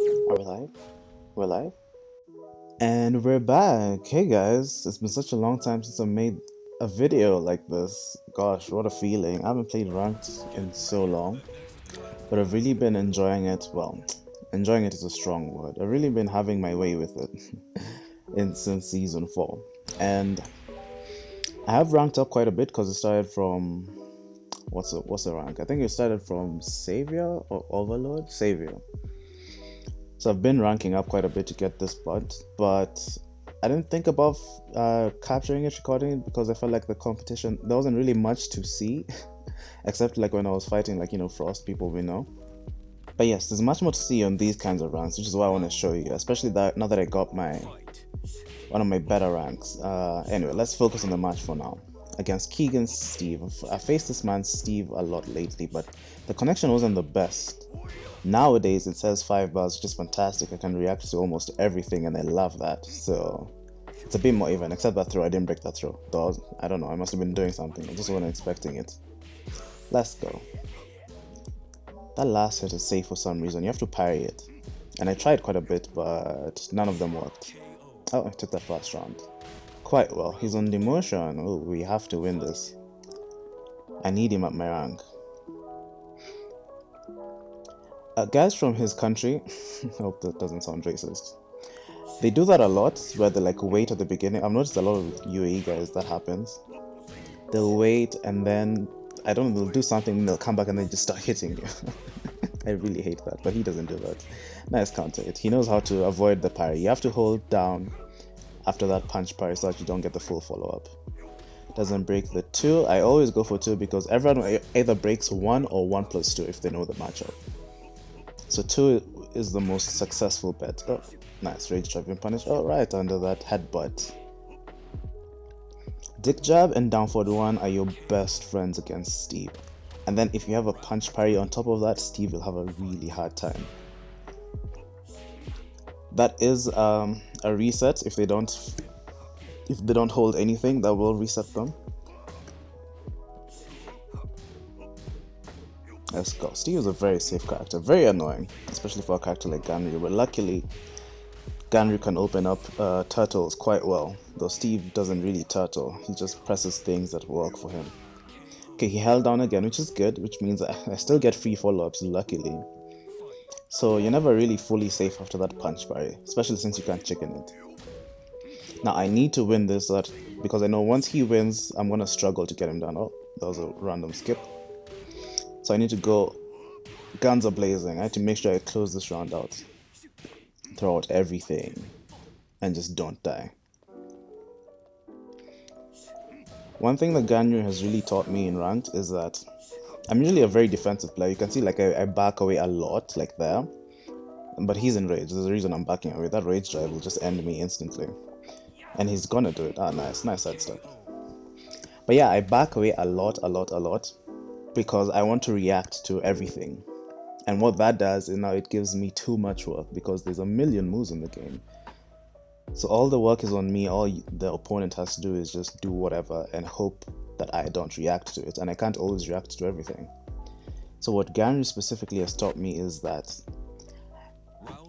Are we live? We're live? And we're back. Hey guys, it's been such a long time since I made a video like this. Gosh, what a feeling. I haven't played ranked in so long, but I've really been enjoying it. Well, enjoying it is a strong word. I've really been having my way with it since season 4. And I have ranked up quite a bit because it started from what's the rank? I think it started from Savior or Overlord? Savior. So I've been ranking up quite a bit to get this but I didn't think about capturing it, recording it, because I felt like the competition, there wasn't really much to see, except like when I was fighting like, Frost people we know. But yes, there's much more to see on these kinds of ranks, which is why I want to show you, especially that now that I got one of my better ranks. Anyway, let's focus on the match for now. Against Keegan's Steve. I faced this man Steve a lot lately, but the connection wasn't the best. Nowadays it says 5 bars, which is fantastic. I can react to almost everything and I love that. So it's a bit more even, except that throw. I didn't break that throw. Though I don't know, I must have been doing something. I just wasn't expecting it. Let's go. That last hit is safe for some reason. You have to parry it. And I tried quite a bit, but none of them worked. Oh, I took that first round. Quite well. He's on demotion. Oh, we have to win this. I need him at my rank. Guys from his country, I hope that doesn't sound racist, they do that a lot, where they like wait at the beginning. I've noticed a lot of UAE guys that happens. They'll wait and then, I don't know, they'll do something and they'll come back and they just start hitting you. I really hate that, but he doesn't do that. Nice counter hit. He knows how to avoid the parry. You have to hold down after that punch parry so that you don't get the full follow-up. Doesn't break the 2. I always go for 2 because everyone either breaks 1 or 1 plus 2 if they know the matchup. So 2 is the most successful bet. Oh, nice. Rage driving punish. Oh, right under that headbutt. Dick jab and down forward 1 are your best friends against Steve. And then if you have a punch parry on top of that, Steve will have a really hard time. That is a reset. If they don't hold anything, that will reset them. Let's go. Steve is a very safe character, very annoying, especially for a character like Ganryu, but luckily Ganryu can open up turtles quite well, though Steve doesn't really turtle, he just presses things that work for him. Okay, he held down again, which is good, which means I still get free follow-ups, luckily. So you're never really fully safe after that punch parry, especially since you can't chicken it. Now I need to win this because I know once he wins, I'm going to struggle to get him down. Oh, that was a random skip. So I need to go guns are blazing. I have to make sure I close this round out. Throw out everything and just don't die. One thing that Ganryu has really taught me in ranked is that I'm usually a very defensive player. You can see like I back away a lot like there. But he's in rage. There's a reason I'm backing away. That rage drive will just end me instantly. And he's gonna do it. Ah, nice. Nice sidestep. But yeah, I back away a lot. Because I want to react to everything. And what that does is now it gives me too much work because there's a million moves in the game. So all the work is on me. All the opponent has to do is just do whatever and hope that I don't react to it. And I can't always react to everything. So what Ganryu specifically has taught me is that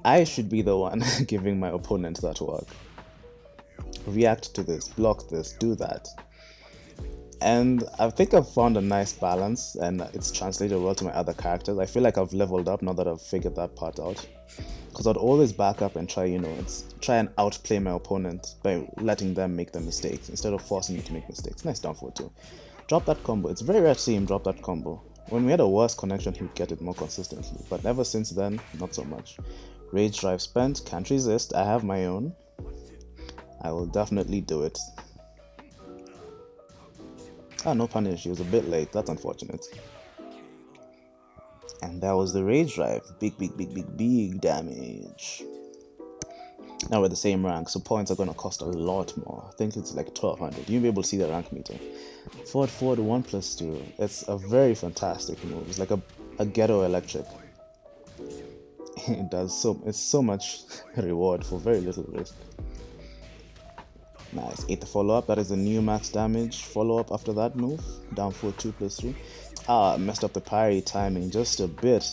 I should be the one giving my opponent that work. React to this, block this, do that. And I think I've found a nice balance and it's translated well to my other characters. I feel like I've leveled up now that I've figured that part out. Because I'd always back up and try and outplay my opponent by letting them make the mistakes instead of forcing me to make mistakes. Nice down forward too. Drop that combo. It's very rare to see him drop that combo. When we had a worse connection, he would get it more consistently. But ever since then, not so much. Rage drive spent. Can't resist. I have my own. I will definitely do it. Ah, no punish, he was a bit late, that's unfortunate. And that was the rage drive. Big damage. Now we're the same rank, so points are gonna cost a lot more. I think it's like 1200. You'll be able to see the rank meter. Forward 1 plus 2. It's a very fantastic move. It's like a ghetto electric. It's so much reward for very little risk. Nice. 8 the follow-up. That is a new max damage follow-up after that move. Down for 2 plus 3. Ah, messed up the parry timing just a bit.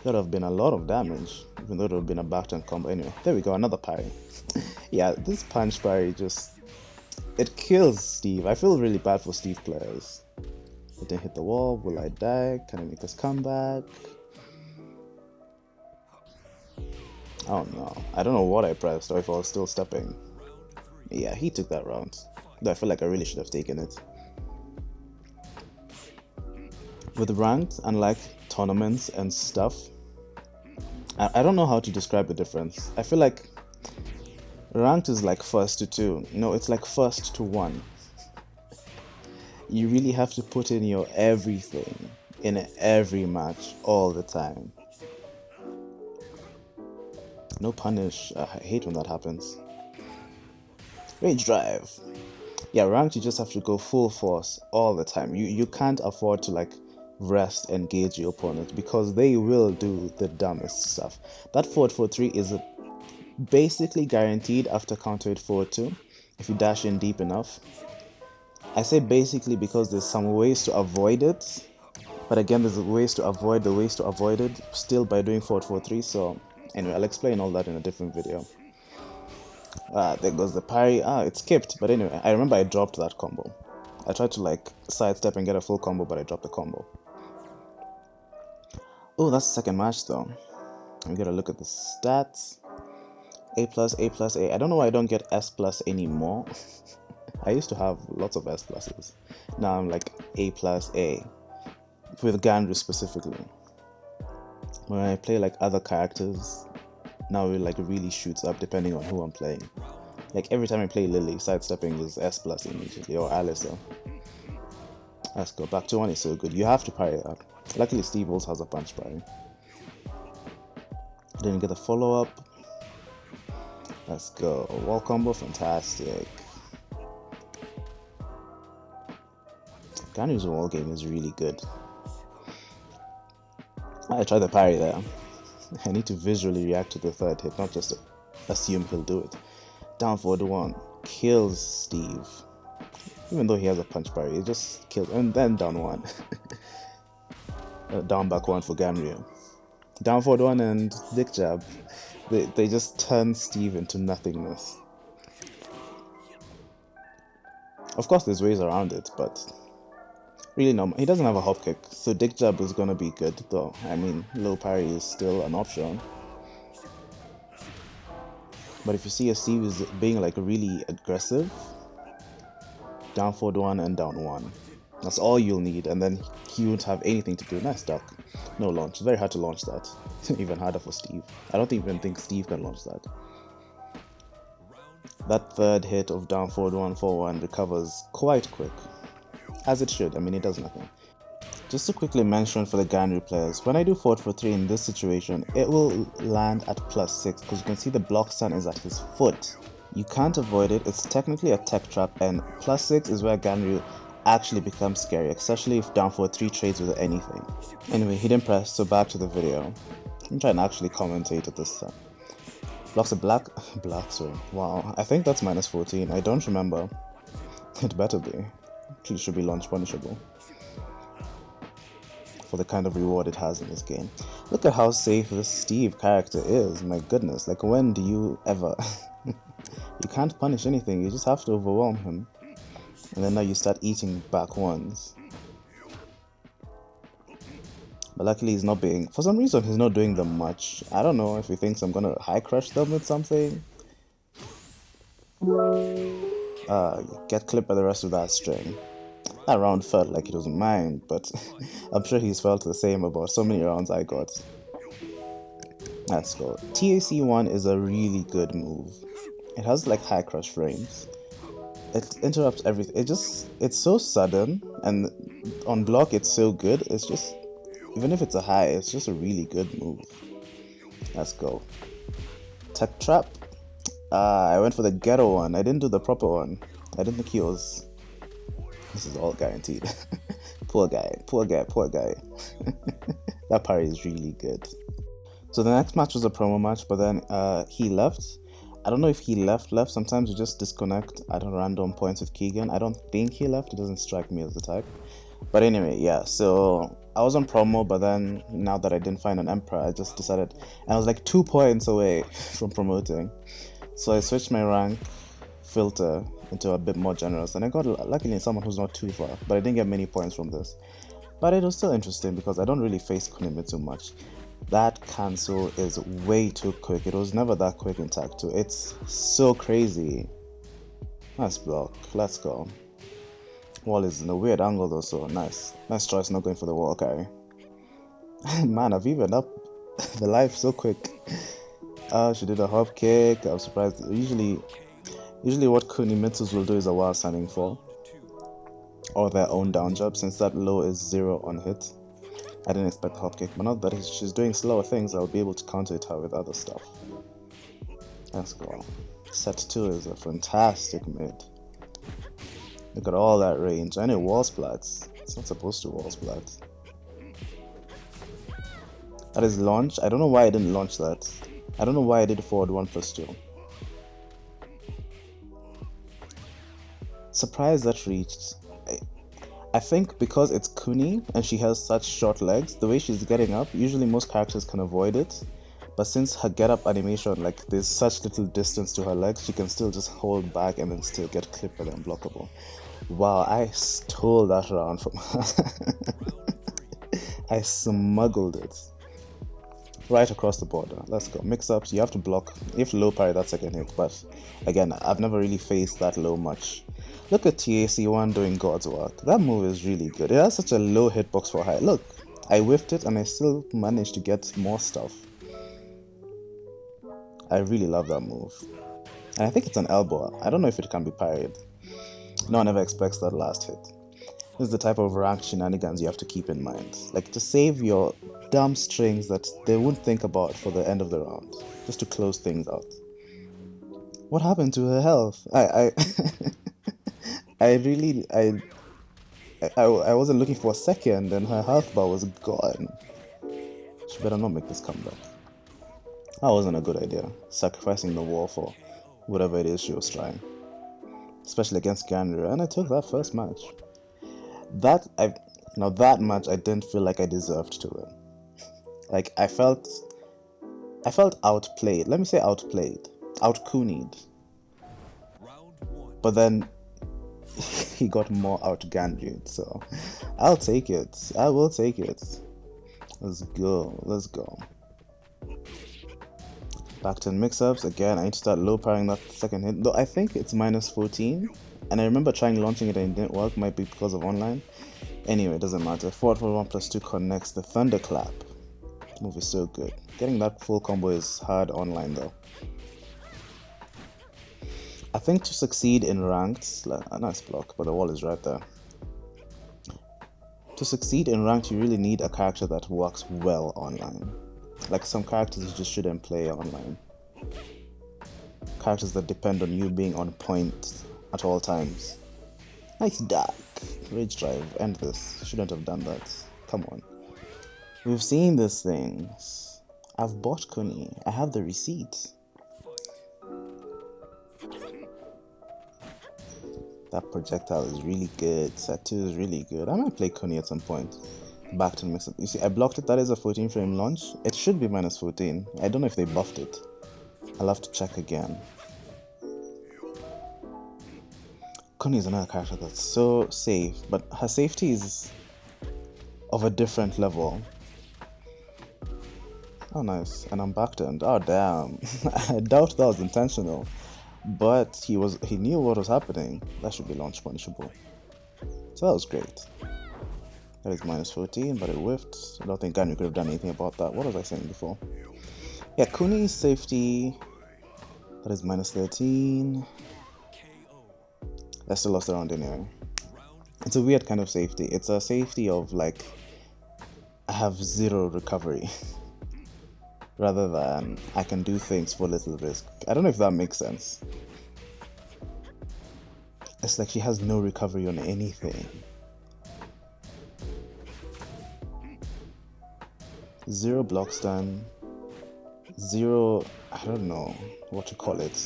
Could have been a lot of damage. even though it would have been a backturn combo. Anyway, there we go, another parry. Yeah, this punch parry just, it kills Steve. I feel really bad for Steve players. It didn't hit the wall. Will I die? Can I make this comeback? Oh no, I don't know what I pressed or if I was still stepping. Yeah, he took that round. Though I feel like I really should have taken it. With ranked, unlike tournaments and stuff, I don't know how to describe the difference. I feel like ranked is like first to 2. No, it's like first to 1. You really have to put in your everything in every match all the time. No punish. I hate when that happens. Rage drive. Yeah, ranked you just have to go full force all the time. You can't afford to like rest and gauge your opponent because they will do the dumbest stuff. That forward 4-3 is basically guaranteed after counter hit forward 2 if you dash in deep enough. I say basically because there's some ways to avoid it, but again there's ways to avoid it still by doing forward 4-3. So anyway, I'll explain all that in a different video. There goes the parry. It skipped, but anyway, I remember I dropped that combo. I tried to like sidestep and get a full combo, but I dropped the combo. Oh, that's the second match though. I'm gonna look at the stats. A+, A+, A. I don't know why I don't get S+ anymore. I used to have lots of S+. Now I'm like A+, A. With Ganryu specifically. When I play like other characters, now it like really shoots up depending on who I'm playing. Like every time I play Lily, sidestepping is S+ immediately, or Alyssa. Let's go. Back to 1 is so good. You have to parry that. Luckily Steve also has a punch parry. Didn't get the follow-up. Let's go. Wall combo, fantastic. Ganryu's wall game is really good. I tried the parry there. I need to visually react to the third hit, not just assume he'll do it. Down forward 1 kills Steve. Even though he has a punch parry, it just kills. And then down 1. Down back 1 for Ganryu. Down forward 1 and dick jab. They just turn Steve into nothingness. Of course there's ways around it, but really no, he doesn't have a hop kick, so dick jab is gonna be good though. I mean, low parry is still an option. But if you see a Steve is being like really aggressive, down forward 1 and down 1. That's all you'll need, and then he won't have anything to do. Nice duck. No launch. It's very hard to launch that. Even harder for Steve. I don't even think Steve can launch that. That third hit of down forward 1 4-1 recovers quite quick. As it should. I mean, it does nothing. Just to quickly mention for the Ganryu players, when I do forward 4-3 in this situation, it will land at +6 because you can see the block stun is at his foot. You can't avoid it. It's technically a tech trap, and +6 is where Ganryu actually becomes scary, especially if down forward 3 trades with anything. Anyway, he didn't press, so back to the video. I'm trying to actually commentate at this time. Blocks a black, sorry. Wow, I think that's -14. I don't remember. It better be. It should be launch punishable for the kind of reward it has in this game. Look at how safe this Steve character is. My goodness, like when do you ever? You can't punish anything. You just have to overwhelm him. And then now you start eating back ones. But luckily he's not being, for some reason he's not doing them much. I don't know if he thinks I'm gonna high crush them with something. Get clipped by the rest of that string. That round felt like it was mine, but I'm sure he's felt the same about so many rounds I got. Let's go. TAC1 is a really good move. It has like high crush frames. It interrupts everything. It's so sudden, and on block it's so good. It's just, even if it's a high, it's just a really good move. Let's go. Tech trap. I went for the ghetto one. I didn't do the proper one. I didn't think he was. This is all guaranteed. Poor guy. That parry is really good. So the next match was a promo match, but then he left. I don't know if he left. Sometimes you just disconnect at random points with Keegan. I don't think he left. He doesn't strike me as the type. But anyway, yeah, so I was on promo, but then now that I didn't find an Emperor, I just decided, and I was like 2 points away from promoting. So I switched my rank filter into a bit more generous, and I got luckily someone who's not too far, but I didn't get many points from this. But it was still interesting because I don't really face Kunimitsu much. That cancel is way too quick. It was never that quick in Tag 2. It's so crazy. Nice block. Let's go. Wall is in a weird angle though, so nice. Nice choice not going for the wall carry. Man, I've even up the life so quick. She did a hop kick. I'm surprised. Usually what Kunimitsus will do is a wild standing fall. Or their own down jump, since that low is 0 on hit. I didn't expect hop kick, but not that she's doing slower things, I'll be able to counter it her with other stuff. Let's go. Set 2 is a fantastic mid. Look at all that range. I know wall splats. It's not supposed to wall splats. That is launch. I don't know why I didn't launch that. I don't know why I did forward 1+2. Surprised that reached. I think because it's Kuni and she has such short legs, the way she's getting up, usually most characters can avoid it. But since her get up animation, like there's such little distance to her legs, she can still just hold back and then still get clipped and unblockable. Wow, I stole that round from her. I smuggled it. Right across the border. Let's go. Mix-ups, you have to block. You have to low parry that second hit, but again, I've never really faced that low much. Look at TAC1 doing God's work. That move is really good. It has such a low hitbox for high. Look, I whiffed it and I still managed to get more stuff. I really love that move. And I think it's an elbow. I don't know if it can be parried. No one ever expects that last hit. This is the type of ranked shenanigans you have to keep in mind. Like to save your dumb strings that they wouldn't think about for the end of the round. Just to close things out. What happened to her health? I wasn't looking for a second and her health bar was gone. She better not make this comeback. That wasn't a good idea. Sacrificing the wall for whatever it is she was trying. Especially against Ganryu, and I took that first match. That match I didn't feel like I deserved to win. Like I felt outplayed. Let me say outplayed. Out-Kunied. But then he got more out-Ganryu'd, so I'll take it. I will take it. Let's go. Back to mix-ups. Again, I need to start low parrying that second hit. Though I think it's -14. And I remember trying launching it and it didn't work. Might be because of online. Anyway, it doesn't matter. Forward for 1+2 connects the thunderclap. The move is so good. Getting that full combo is hard online though. I think to succeed in ranked, a nice block, but the wall is right there. To succeed in ranked, you really need a character that works well online. Like some characters you just shouldn't play online. Characters that depend on you being on point at all times. Nice dark. Rage drive, end this. Shouldn't have done that. Come on. We've seen these things. I've bought Kuni. I have the receipt. That projectile is really good. Set 2 is really good. I might play Kuni at some point. Back to mix up. You see, I blocked it. That is a 14 frame launch. It should be -14. I don't know if they buffed it. I'll have to check again. Kuni is another character that's so safe, but her safety is of a different level. Oh nice, and I'm back-turned. Oh damn. I doubt that was intentional. But he knew what was happening. That should be launch punishable. So that was great. That is -14, but it whiffed. I don't think Ganryu could have done anything about that. What was I saying before? Yeah, Kuni's safety. That is -13. I still lost the round anyway. It's a weird kind of safety. It's a safety of like I have 0 recovery. Rather than I can do things for little risk. I don't know if that makes sense. It's like she has no recovery on anything. 0 block stun. 0, I don't know what to call it.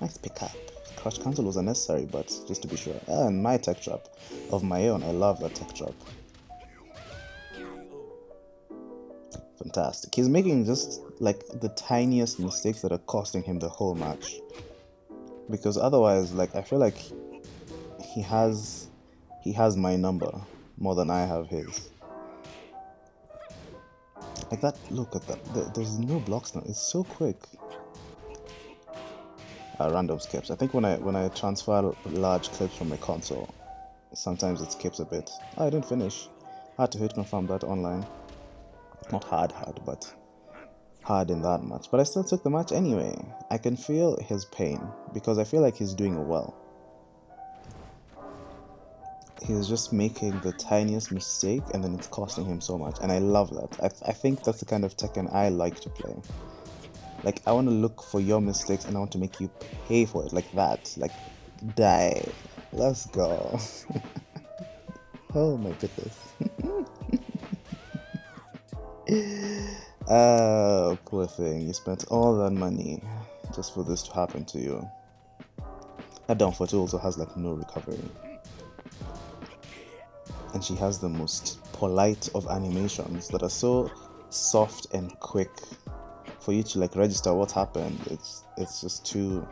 Nice pickup. Crouch cancel was unnecessary, but just to be sure. And my tech trap of my own. I love that tech trap. Fantastic. He's making just like the tiniest mistakes that are costing him the whole match. Because otherwise, like, I feel like he has my number more than I have his. Like that, look at that. There's no blocks now. It's so quick. Random skips. I think when I transfer large clips from my console, sometimes it skips a bit. Oh, I didn't finish. I had to hit confirm that online. Not hard, but hard in that match. But I still took the match anyway. I can feel his pain because I feel like he's doing well. He's just making the tiniest mistake and then it's costing him so much. And I love that. I think that's the kind of Tekken I like to play. Like, I want to look for your mistakes and I want to make you pay for it. Like that. Like, die. Let's go. Oh my goodness. Poor thing. You spent all that money just for this to happen to you. That down for 2 also has like no recovery. And she has the most polite of animations that are so soft and quick for you to like register what happened. It's just too.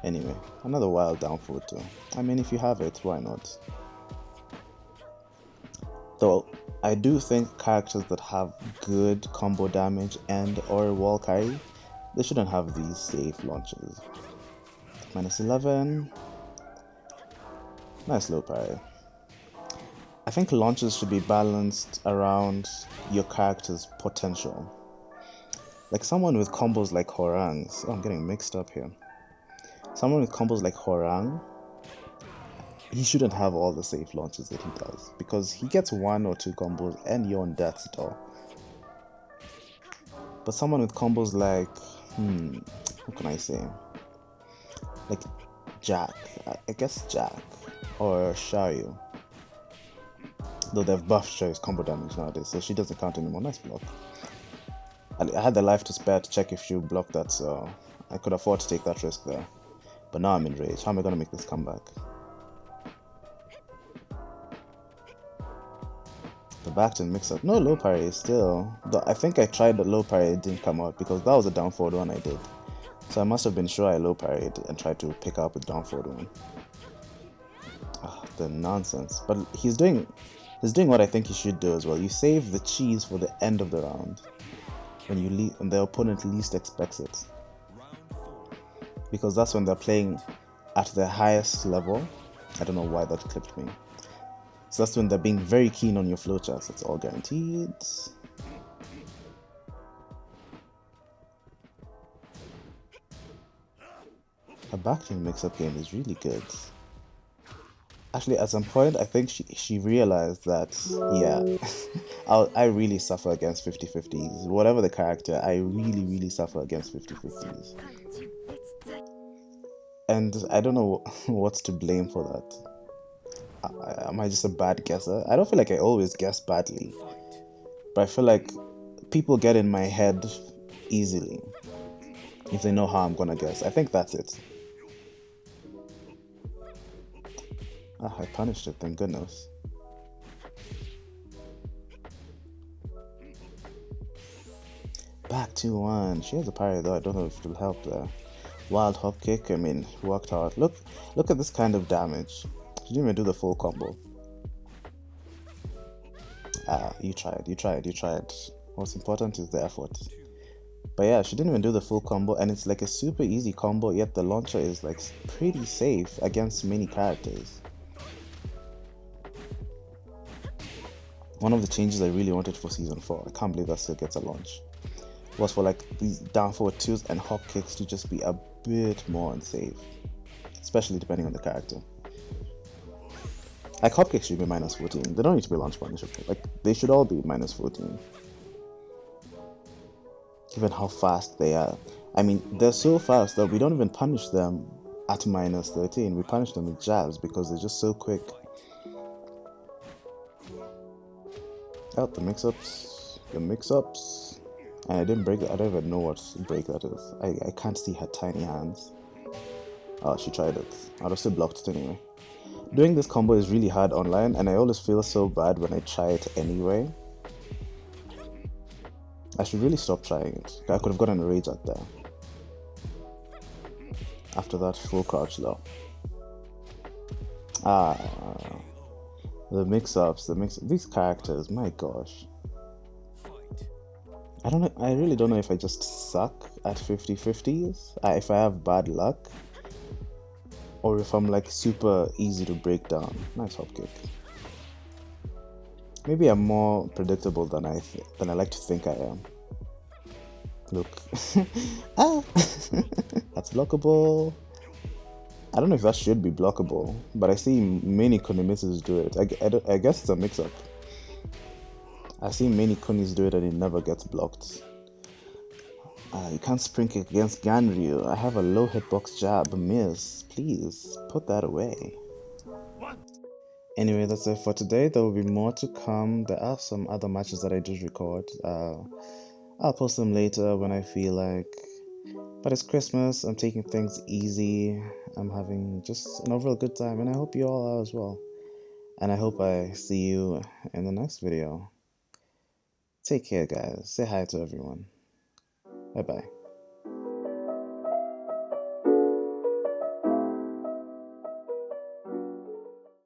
Anyway, another wild down for 2. I mean, if you have it, why not? Though I do think characters that have good combo damage and or wall carry, they shouldn't have these safe launches. -11. Nice low parry. I think launches should be balanced around your character's potential. Like someone with combos like Horang's. Oh, I'm getting mixed up here. Someone with combos like Horang, he shouldn't have all the safe launches that he does because he gets 1 or 2 combos and you're on death's door. But someone with combos like, what can I say? Like Jack, I guess Jack, or Shayu. Though they've buffed Shayu's combo damage nowadays, so she doesn't count anymore. Nice block. I had the life to spare to check if she would block that, so I could afford to take that risk there. But now I'm in rage. How am I going to make this comeback? The back to mix up. No low parry still. I think I tried the low parry, it didn't come out because that was a down forward one I did. So I must have been sure I low parried and tried to pick up a down forward one. The nonsense. But he's doing what I think he should do as well. You save the cheese for the end of the round when the opponent least expects it, because that's when they're playing at their highest level. I don't know why that clipped me. So that's when they're being very keen on your flowcharts. It's all guaranteed. Her backline mix-up game is really good. Actually, at some point, I think she realized that, yeah, I really suffer against 50-50s. Whatever the character, I really suffer against 50-50s. And I don't know what's to blame for that. Am I just a bad guesser? I don't feel like I always guess badly. But I feel like people get in my head easily if they know how I'm gonna guess. I think that's it. I punished it, thank goodness. Back 2-1. She has a parry though, I don't know if it'll help there. Wild hop kick, I mean, worked hard. Look at this kind of damage. She didn't even do the full combo. You tried. What's important is the effort. But yeah, she didn't even do the full combo, and it's like a super easy combo, yet the launcher is like pretty safe against many characters. One of the changes I really wanted for Season 4, I can't believe that still gets a launch, was for like these down forward 2s and hop kicks to just be a bit more unsafe, especially depending on the character. Like hop kicks should be -14, they don't need to be launch punishable, like they should all be -14. Given how fast they are. I mean, they're so fast that we don't even punish them at -13, we punish them with jabs because they're just so quick. Oh, the mix-ups. And I didn't break it. I don't even know what break that is. I can't see her tiny hands. Oh, she tried it. I'd have still blocked it anyway. Doing this combo is really hard online, and I always feel so bad when I try it anyway. I should really stop trying it. I could have gotten a rage out there. After that full crouch though. Ah, the mix-ups, these characters, my gosh. I don't know, I really don't know if I just suck at 50-50s, if I have bad luck, or if I'm like super easy to break down. Nice hop kick. Maybe I'm more predictable than I like to think I am. Look. Ah! That's blockable. I don't know if that should be blockable, but I see many Kunimitsus do it. I guess it's a mix-up. I see many Kunis do it and it never gets blocked. You can't spring kick against Ganryu. I have a low hitbox jab. Miss, please put that away. Anyway, that's it for today. There will be more to come. There are some other matches that I did record. I'll post them later when I feel like. But it's Christmas. I'm taking things easy. I'm having just an overall good time, and I hope you all are as well. And I hope I see you in the next video. Take care, guys. Say hi to everyone. Bye bye.